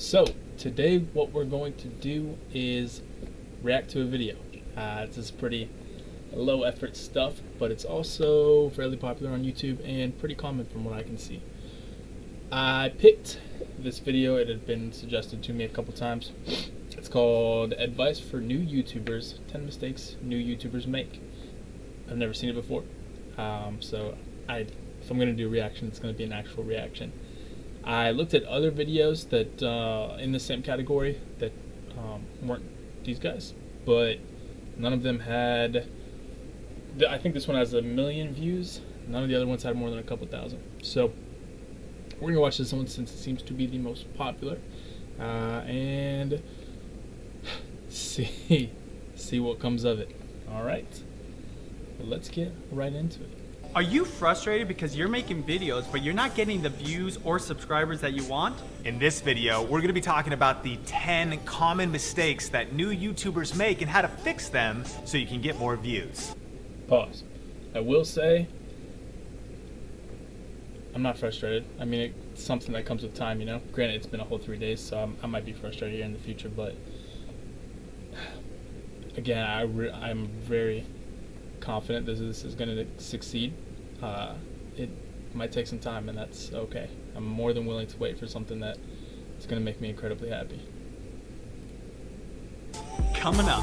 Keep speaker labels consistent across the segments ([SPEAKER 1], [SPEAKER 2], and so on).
[SPEAKER 1] So today what we're going to do is react to a video. This is pretty low effort stuff, but it's also fairly popular on YouTube and pretty common from what I can see. I picked this video, it had been suggested to me a couple times. It's called Advice for New YouTubers, 10 Mistakes New YouTubers Make. I've never seen it before, so if I'm going to do a reaction, it's going to be an actual reaction. I looked at other videos that in the same category that weren't these guys, but none of them had. I think this one has 1 million views. None of the other ones had more than a couple thousand. So we're gonna watch this one since it seems to be the most popular, and see what comes of it. All right, but let's get right into it.
[SPEAKER 2] Are you frustrated because you're making videos but you're not getting the views or subscribers that you want?
[SPEAKER 3] In this video, we're gonna be talking about the 10 common mistakes that new YouTubers make and how to fix them so you can get more views.
[SPEAKER 1] Pause. I will say, I'm not frustrated. I mean, it's something that comes with time, you know? Granted, it's been a whole 3 days, so I might be frustrated here in the future, but again, I'm very confident this is going to succeed. It might take some time, and that's okay. I'm more than willing to wait for something that is going to make me incredibly happy.
[SPEAKER 2] Coming up.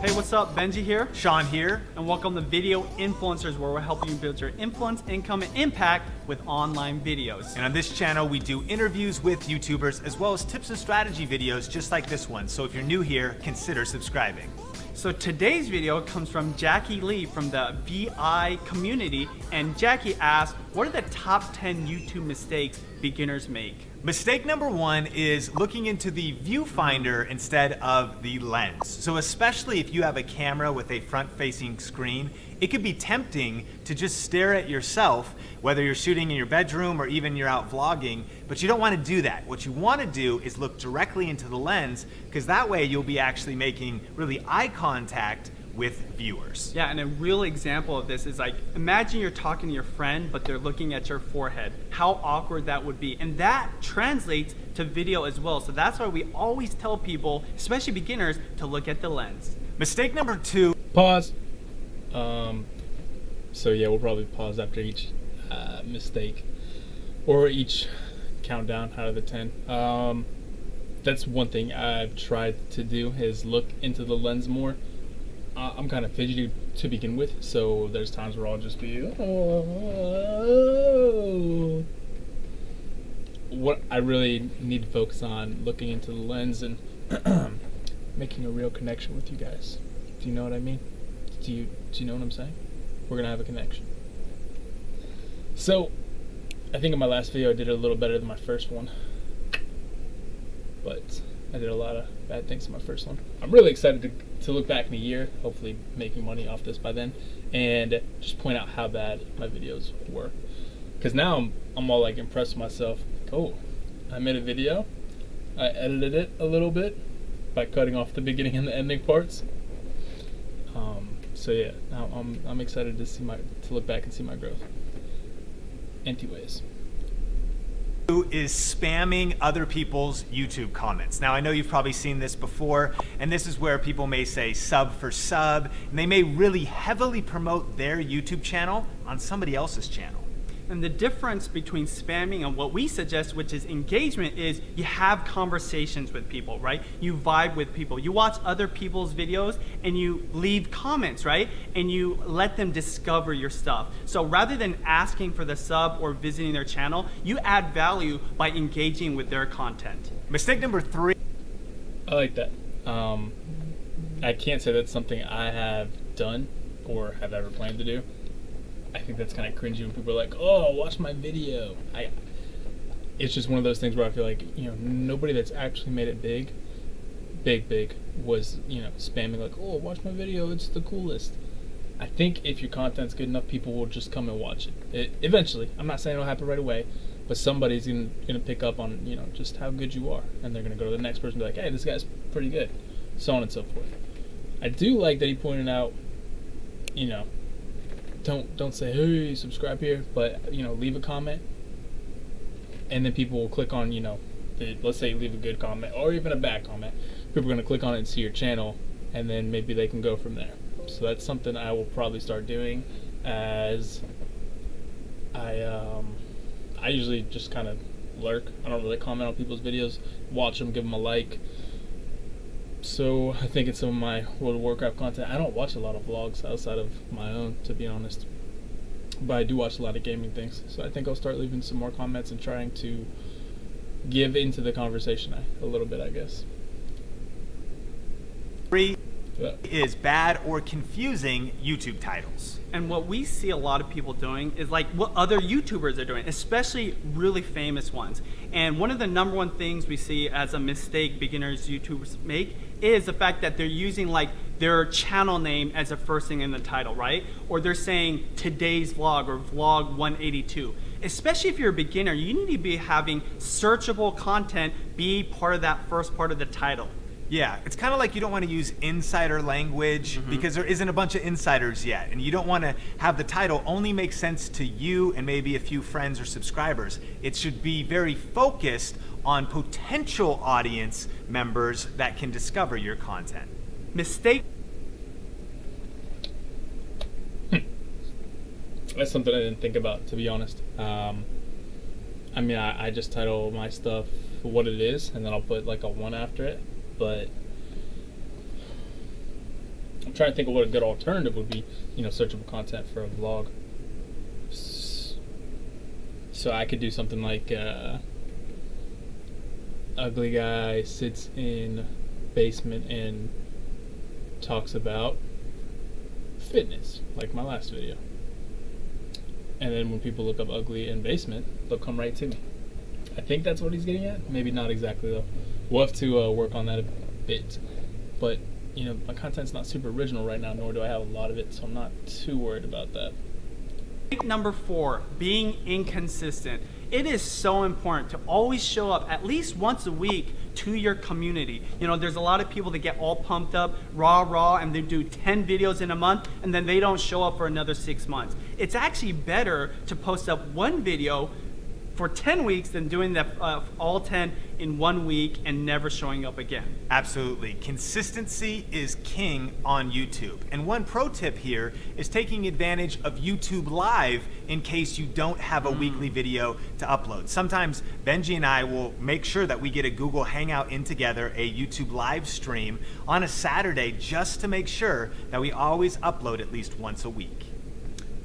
[SPEAKER 2] Hey, what's up? Benji here.
[SPEAKER 3] Sean here.
[SPEAKER 2] And welcome to Video Influencers, where we're helping you build your influence, income, and impact with online videos.
[SPEAKER 3] And on this channel, we do interviews with YouTubers as well as tips and strategy videos just like this one. So if you're new here, consider subscribing.
[SPEAKER 2] So today's video comes from Jackie Lee from the VI community, and Jackie asked, what are the top 10 YouTube mistakes beginners make?
[SPEAKER 3] Mistake number 1 is looking into the viewfinder instead of the lens. So especially if you have a camera with a front-facing screen, it could be tempting to just stare at yourself, whether you're shooting in your bedroom or even you're out vlogging, but you don't want to do that. What you want to do is look directly into the lens, because that way you'll be actually making really eye contact with viewers.
[SPEAKER 2] Yeah, and a real example of this is like, imagine you're talking to your friend, but they're looking at your forehead. How awkward that would be. And that translates to video as well. So that's why we always tell people, especially beginners, to look at the lens.
[SPEAKER 3] Mistake number 2.
[SPEAKER 1] Pause. So yeah, we'll probably pause after each mistake or each countdown out of the 10. That's one thing I've tried to do, is look into the lens more. I'm kind of fidgety to begin with, so there's times where I'll just be, oh. What I really need to focus on, looking into the lens and making a real connection with you guys. Do you know what I mean? Do you know what I'm saying? We're gonna have a connection. So, I think in my last video I did it a little better than my first one, but I did a lot of bad things in my first one. I'm really excited to look back in a year, hopefully making money off this by then, and just point out how bad my videos were. Because now I'm all like impressed with myself. Oh, I made a video, I edited it a little bit by cutting off the beginning and the ending parts. So yeah, now I'm excited to look back and see my growth. Anyways.
[SPEAKER 3] Is spamming other people's YouTube comments. Now I know you've probably seen this before, and this is where people may say sub for sub, and they may really heavily promote their YouTube channel on somebody else's channel.
[SPEAKER 2] And the difference between spamming and what we suggest, which is engagement, is you have conversations with people, right? You vibe with people. You watch other people's videos and you leave comments, right? And you let them discover your stuff. So rather than asking for the sub or visiting their channel, you add value by engaging with their content.
[SPEAKER 3] Mistake number 3.
[SPEAKER 1] I like that. I can't say that's something I have done or have ever planned to do. I think that's kind of cringy when people are like, oh, watch my video. It's just one of those things where I feel like, you know, nobody that's actually made it big was, you know, spamming like, oh, watch my video, it's the coolest. I think if your content's good enough, people will just come and watch it. Eventually. I'm not saying it'll happen right away, but somebody's gonna pick up on, you know, just how good you are, and they're gonna go to the next person and be like, hey, this guy's pretty good, so on and so forth. I do like that he pointed out, you know, don't say, hey, subscribe here, but, you know, leave a comment, and then people will click on, you know, let's say you leave a good comment or even a bad comment, people are going to click on it and see your channel, and then maybe they can go from there. So that's something I will probably start doing, as I usually just kind of lurk. I don't really comment on people's videos, watch them, give them a like. So I think it's some of my World of Warcraft content. I don't watch a lot of vlogs outside of my own, to be honest, but I do watch a lot of gaming things. So I think I'll start leaving some more comments and trying to give into the conversation a little bit, I guess.
[SPEAKER 3] 3
[SPEAKER 1] Yeah.
[SPEAKER 3] is bad or confusing YouTube titles.
[SPEAKER 2] And what we see a lot of people doing is like what other YouTubers are doing, especially really famous ones. And one of the number one things we see as a mistake beginners YouTubers make is the fact that they're using like their channel name as the first thing in the title, right? Or they're saying today's vlog or vlog 182. Especially if you're a beginner, you need to be having searchable content be part of that first part of the title.
[SPEAKER 3] Yeah, it's kind of like you don't want to use insider language because there isn't a bunch of insiders yet, and you don't want to have the title only make sense to you and maybe a few friends or subscribers. It should be very focused on potential audience members that can discover your content.
[SPEAKER 2] Mistake.
[SPEAKER 1] That's something I didn't think about, to be honest. I mean, I just title my stuff what it is, and then I'll put like a 1 after it. But I'm trying to think of what a good alternative would be, searchable content for a vlog. So I could do something like ugly guy sits in basement and talks about fitness, like my last video. And then when people look up ugly in basement, they'll come right to me. I think that's what he's getting at. Maybe not exactly though. We'll have to work on that a bit. But, my content's not super original right now, nor do I have a lot of it, so I'm not too worried about that.
[SPEAKER 2] Number 4, being inconsistent. It is so important to always show up at least once a week to your community. There's a lot of people that get all pumped up, rah, and they do 10 videos in a month, and then they don't show up for another 6 months. It's actually better to post up one video for 10 weeks than doing that all 10 in 1 week and never showing up again.
[SPEAKER 3] Absolutely. Consistency is king on YouTube. And one pro tip here is taking advantage of YouTube Live in case you don't have a weekly video to upload. Sometimes Benji and I will make sure that we get a Google Hangout in together, a YouTube live stream on a Saturday, just to make sure that we always upload at least once a week.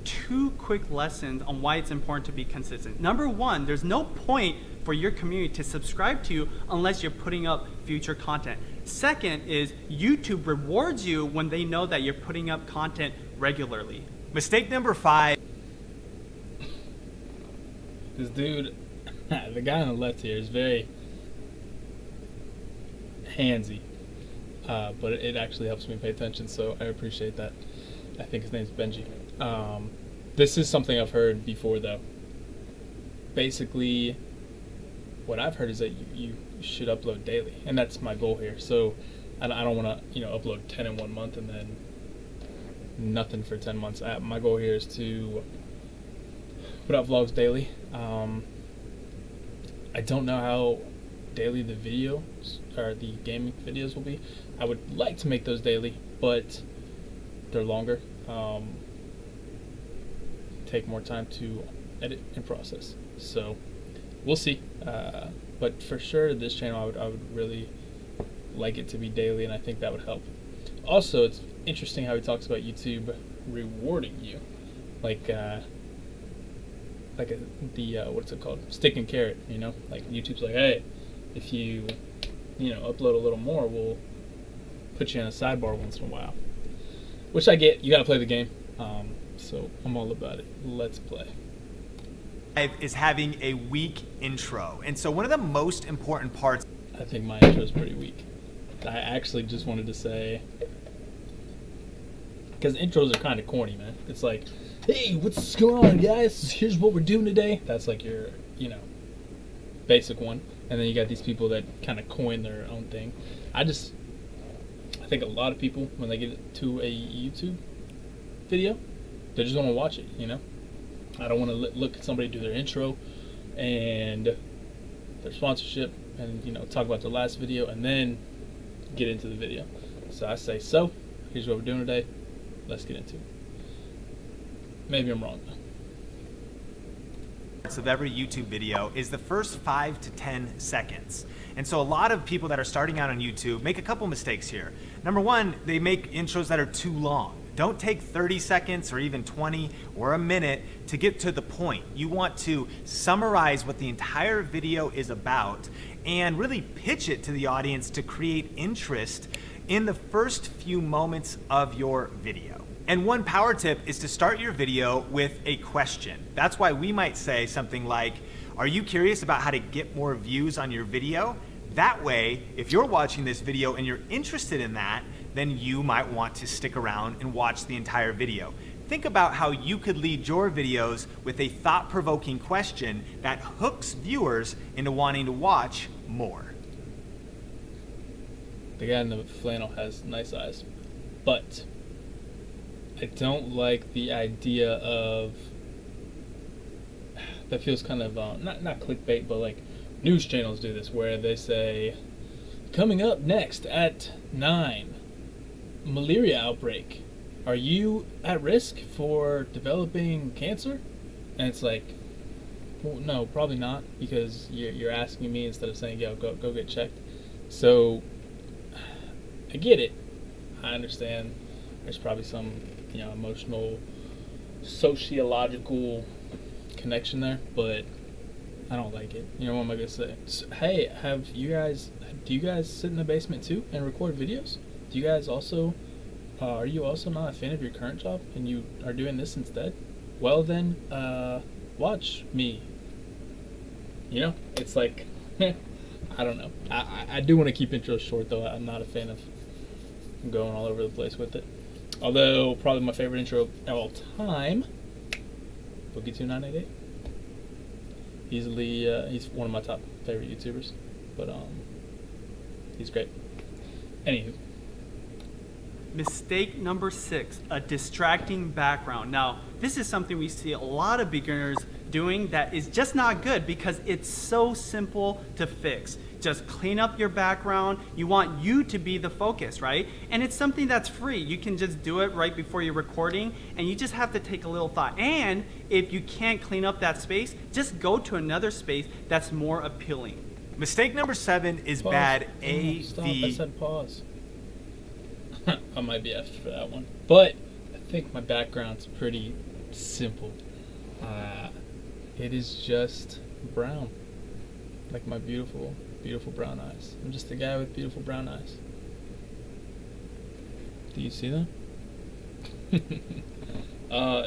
[SPEAKER 2] 2 quick lessons on why it's important to be consistent. Number 1, there's no point for your community to subscribe to you unless you're putting up future content. Second is YouTube rewards you when they know that you're putting up content regularly.
[SPEAKER 3] Mistake number 5.
[SPEAKER 1] This dude, the guy on the left here, is very handsy, but it actually helps me pay attention, so I appreciate that. I think his name's Benji. This is something I've heard before, though. Basically, what I've heard is that you should upload daily, and that's my goal here. So I don't want to upload 10 in 1 month and then nothing for 10 months. My goal here is to put out vlogs daily. I don't know how daily the videos or the gaming videos will be. I would like to make those daily, but they're longer. Take more time to edit and process. So we'll see. But for sure, this channel, I would really like it to be daily, and I think that would help. Also, it's interesting how he talks about YouTube rewarding you, like what's it called? Stick and carrot. Like YouTube's like, hey, if you upload a little more, we'll put you in a sidebar once in a while. Which I get. You gotta play the game. So I'm all about it. Let's play.
[SPEAKER 3] Is having a weak intro. And so one of the most important parts.
[SPEAKER 1] I think my intro is pretty weak. I actually just wanted to say, because intros are kind of corny, man. It's like, hey, what's going on, guys? Here's what we're doing today. That's like your, basic one. And then you got these people that kind of coin their own thing. I think a lot of people, when they get to a YouTube video, they just want to watch it, I don't want to look at somebody do their intro and their sponsorship and talk about the last video and then get into the video. So I say, so here's what we're doing today. Let's get into it. Maybe I'm wrong though.
[SPEAKER 3] Of every YouTube video is the first 5 to 10 seconds. And so a lot of people that are starting out on YouTube make a couple mistakes here. Number one, they make intros that are too long. Don't take 30 seconds or even 20 or a minute to get to the point. You want to summarize what the entire video is about and really pitch it to the audience to create interest in the first few moments of your video. And one power tip is to start your video with a question. That's why we might say something like, are you curious about how to get more views on your video? That way, if you're watching this video and you're interested in that, then you might want to stick around and watch the entire video. Think about how you could lead your videos with a thought-provoking question that hooks viewers into wanting to watch more.
[SPEAKER 1] The guy in the flannel has nice eyes, but I don't like the idea of, that feels kind of not clickbait, but like news channels do this, where they say, coming up next at 9, malaria outbreak. Are you at risk for developing cancer? And it's like, well, no, probably not, because you're asking me instead of saying, yo, go get checked. So I get it. I understand there's probably some emotional, sociological connection there, but I don't like it. What am I gonna say? Hey, do you guys sit in the basement too and record videos? Do you guys also, are you also not a fan of your current job and you are doing this instead? Well then, watch me. It's like, I don't know. I do want to keep intros short though. I'm not a fan of going all over the place with it. Although, probably my favorite intro of all time, Boogie2988. Easily, he's one of my top favorite YouTubers. But, he's great. Anywho.
[SPEAKER 2] Mistake number 6, a distracting background. Now, this is something we see a lot of beginners doing that is just not good because it's so simple to fix. Just clean up your background. You want you to be the focus, right? And it's something that's free. You can just do it right before you're recording, and you just have to take a little thought. And if you can't clean up that space, just go to another space that's more appealing.
[SPEAKER 3] Mistake number 7 is
[SPEAKER 1] Pause.
[SPEAKER 3] bad
[SPEAKER 1] Oh, stop. I
[SPEAKER 3] AV.
[SPEAKER 1] said pause. I might be F'd for that one. But I think my background's pretty simple. It is just brown. Like my beautiful, beautiful brown eyes. I'm just a guy with beautiful brown eyes. Do you see that?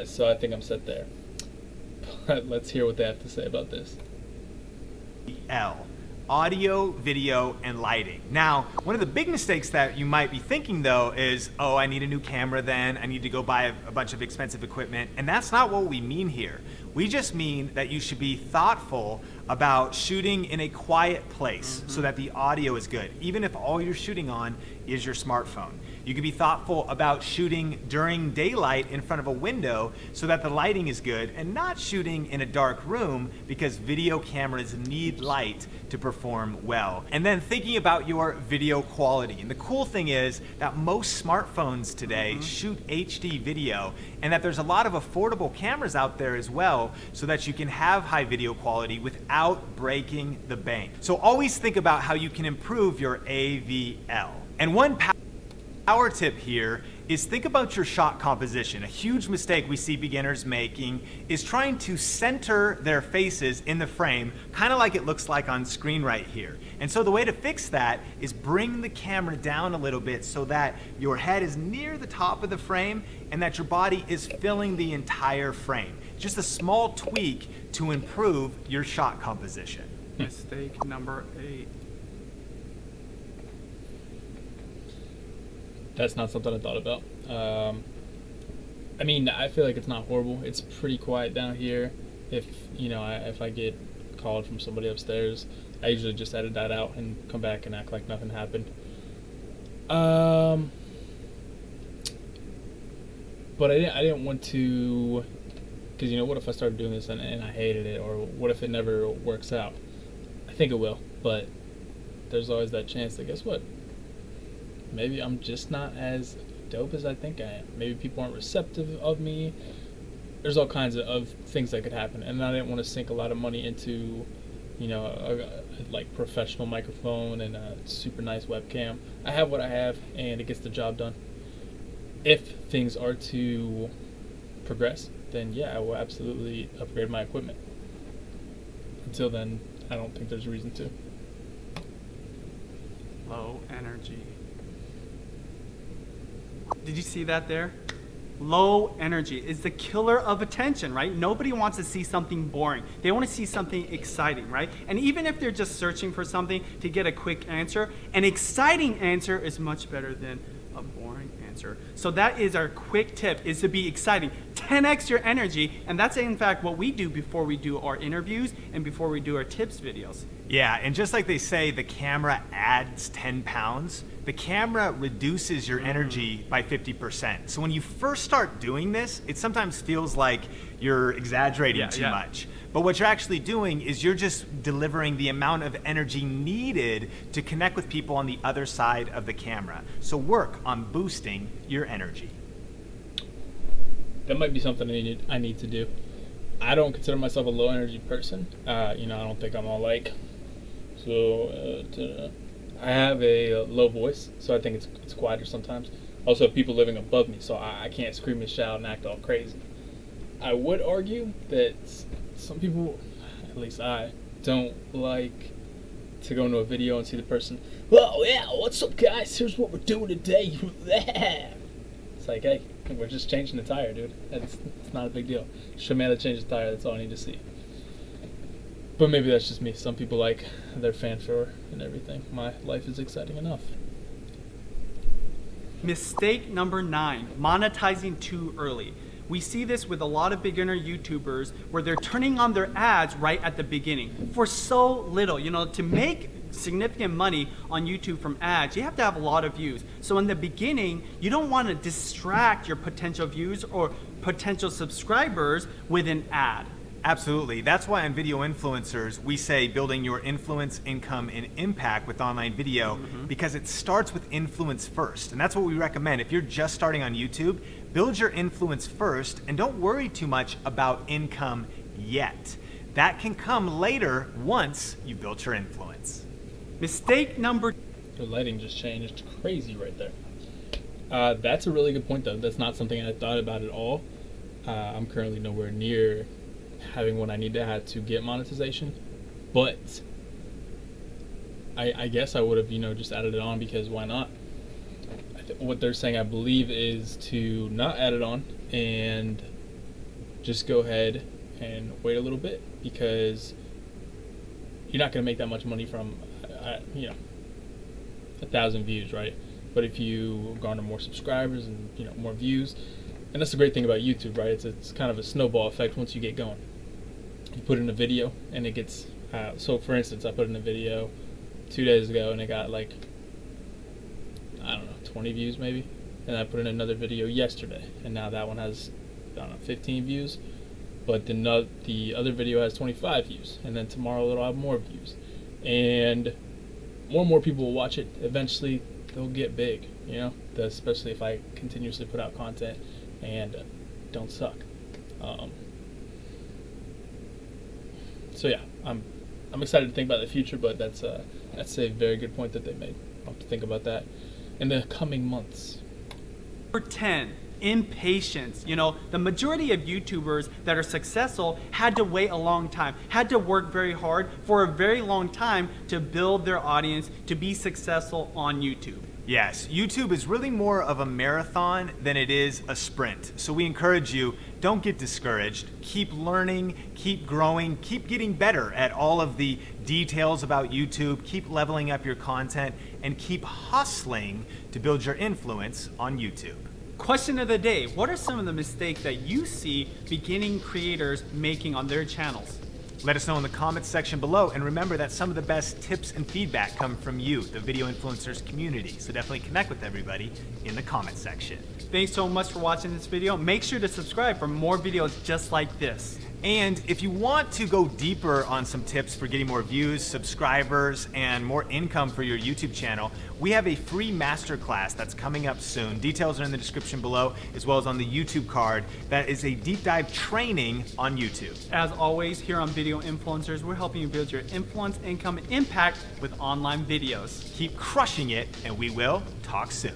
[SPEAKER 1] So I think I'm set there. But let's hear what they have to say about this.
[SPEAKER 3] L. Audio, video, and lighting. Now, one of the big mistakes that you might be thinking though is, oh, I need a new camera then, I need to go buy a bunch of expensive equipment, and that's not what we mean here. We just mean that you should be thoughtful about shooting in a quiet place so that the audio is good, even if all you're shooting on is your smartphone. You can be thoughtful about shooting during daylight in front of a window so that the lighting is good, and not shooting in a dark room because video cameras need light to perform well. And then thinking about your video quality. And the cool thing is that most smartphones today shoot HD video, and that there's a lot of affordable cameras out there as well so that you can have high video quality without breaking the bank. So always think about how you can improve your AVL. And one power tip here is think about your shot composition. A huge mistake we see beginners making is trying to center their faces in the frame, kind of like it looks like on screen right here. And so the way to fix that is bring the camera down a little bit so that your head is near the top of the frame and that your body is filling the entire frame. Just a small tweak to improve your shot composition.
[SPEAKER 2] Mistake number 8.
[SPEAKER 1] That's not something I thought about. I mean, I feel like it's not horrible. It's pretty quiet down here. If I get called from somebody upstairs, I usually just edit that out and come back and act like nothing happened. But I didn't want to, because what if I started doing this and I hated it, or what if it never works out? I think it will, but there's always that chance that, guess what? Maybe I'm just not as dope as I think I am. Maybe people aren't receptive of me. There's all kinds of things that could happen, and I didn't want to sink a lot of money into, a like professional microphone and a super nice webcam. I have what I have, and it gets the job done. If things are to progress, then yeah, I will absolutely upgrade my equipment. Until then, I don't think there's a reason to.
[SPEAKER 2] Low energy. Did you see that there? Low energy is the killer of attention, right? Nobody wants to see something boring. They want to see something exciting, right? And even if they're just searching for something to get a quick answer, an exciting answer is much better than a boring answer. So that is our quick tip, is to be exciting. 10x your energy, and that's in fact what we do before we do our interviews and before we do our tips videos.
[SPEAKER 3] Yeah, and just like they say, the camera adds 10 pounds, the camera reduces your energy by 50%. So when you first start doing this, it sometimes feels like you're exaggerating too much. But what you're actually doing is you're just delivering the amount of energy needed to connect with people on the other side of the camera. So work on boosting your energy.
[SPEAKER 1] That might be something I need to do. I don't consider myself a low energy person. I don't think I'm all like. So I have a low voice, so I think it's quieter sometimes. Also, have people living above me, so I can't scream and shout and act all crazy. I would argue that some people, at least I, don't like to go into a video and see the person, well, yeah, what's up, guys? Here's what we're doing today. It's like, hey, we're just changing the tire, dude. It's not a big deal. Show me how to change the tire. That's all I need to see. But maybe that's just me. Some people like their fanfare and everything. My life is exciting enough.
[SPEAKER 2] Mistake number 9, monetizing too early. We see this with a lot of beginner YouTubers where they're turning on their ads right at the beginning for so little. To make significant money on YouTube from ads, you have to have a lot of views. So in the beginning, you don't want to distract your potential views or potential subscribers with an ad.
[SPEAKER 3] Absolutely. That's why on Video Influencers, we say building your influence, income, and impact with online video, because it starts with influence first. And that's what we recommend. If you're just starting on YouTube, build your influence first and don't worry too much about income yet. That can come later once you've built your influence.
[SPEAKER 2] Mistake number...
[SPEAKER 1] The lighting just changed. It's crazy right there. That's a really good point, though. That's not something I thought about at all. I'm currently nowhere near having what I need to have to get monetization, but I guess I would have just added it on, because why not? What they're saying, I believe, is to not add it on and just go ahead and wait a little bit, because you're not going to make that much money from 1,000 views, right? But if you garner more subscribers and more views, and that's the great thing about YouTube, right? It's kind of a snowball effect once you get going. You put in a video and it gets, so for instance, I put in a video 2 days ago and it got 20 views maybe. And I put in another video yesterday and now that one has, 15 views. But the other video has 25 views. And then tomorrow it'll have more views. And more people will watch it. Eventually they'll get big, especially if I continuously put out content and don't suck. So yeah, I'm excited to think about the future, but that's a very good point that they made. I'll have to think about that in the coming months.
[SPEAKER 2] Number 10, impatience. The majority of YouTubers that are successful had to wait a long time, had to work very hard for a very long time to build their audience, to be successful on YouTube.
[SPEAKER 3] Yes, YouTube is really more of a marathon than it is a sprint. So we encourage you, don't get discouraged. Keep learning, keep growing, keep getting better at all of the details about YouTube, keep leveling up your content, and keep hustling to build your influence on YouTube.
[SPEAKER 2] Question of the day, what are some of the mistakes that you see beginning creators making on their channels?
[SPEAKER 3] Let us know in the comments section below, and remember that some of the best tips and feedback come from you, the Video Influencers community. So definitely connect with everybody in the comments section.
[SPEAKER 2] Thanks so much for watching this video. Make sure to subscribe for more videos just like this.
[SPEAKER 3] And if you want to go deeper on some tips for getting more views, subscribers, and more income for your YouTube channel, we have a free masterclass that's coming up soon. Details are in the description below, as well as on the YouTube card. That is a deep dive training on YouTube.
[SPEAKER 2] As always, here on Video Influencers, we're helping you build your influence, income, and impact with online videos.
[SPEAKER 3] Keep crushing it, and we will talk soon.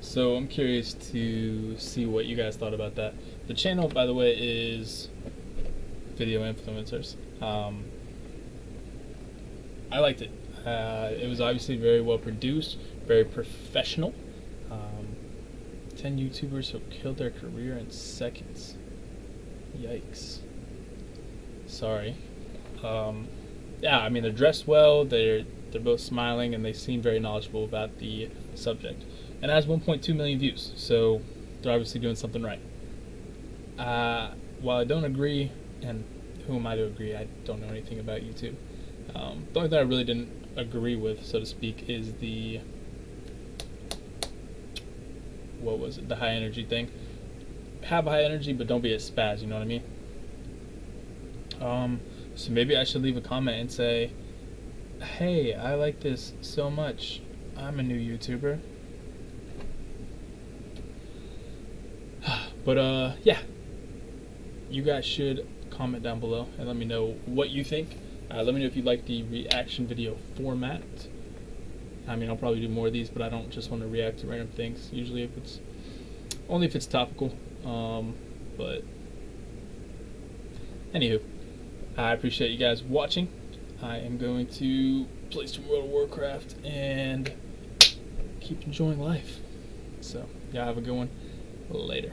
[SPEAKER 1] So I'm curious to see what you guys thought about that. The channel, by the way, is Video Influencers. I liked it. It was obviously very well produced, very professional. 10 YouTubers who killed their career in seconds. Yikes. Sorry. Yeah, I mean, they're dressed well, they're both smiling, and they seem very knowledgeable about the subject. And it has 1.2 million views, so they're obviously doing something right. While I don't agree, and who am I to agree? I don't know anything about YouTube. The only thing I really didn't agree with, so to speak, is the the high energy thing. Have high energy, but don't be a spaz. You know what I mean? So maybe I should leave a comment and say, "Hey, I like this so much. I'm a new YouTuber." But yeah, you guys should comment down below and let me know what you think. Let me know if you like the reaction video format. I mean, I'll probably do more of these, but I don't just want to react to random things. Usually, only if it's topical. But anywho, I appreciate you guys watching. I am going to play some World of Warcraft and keep enjoying life. So, y'all have a good one. Later.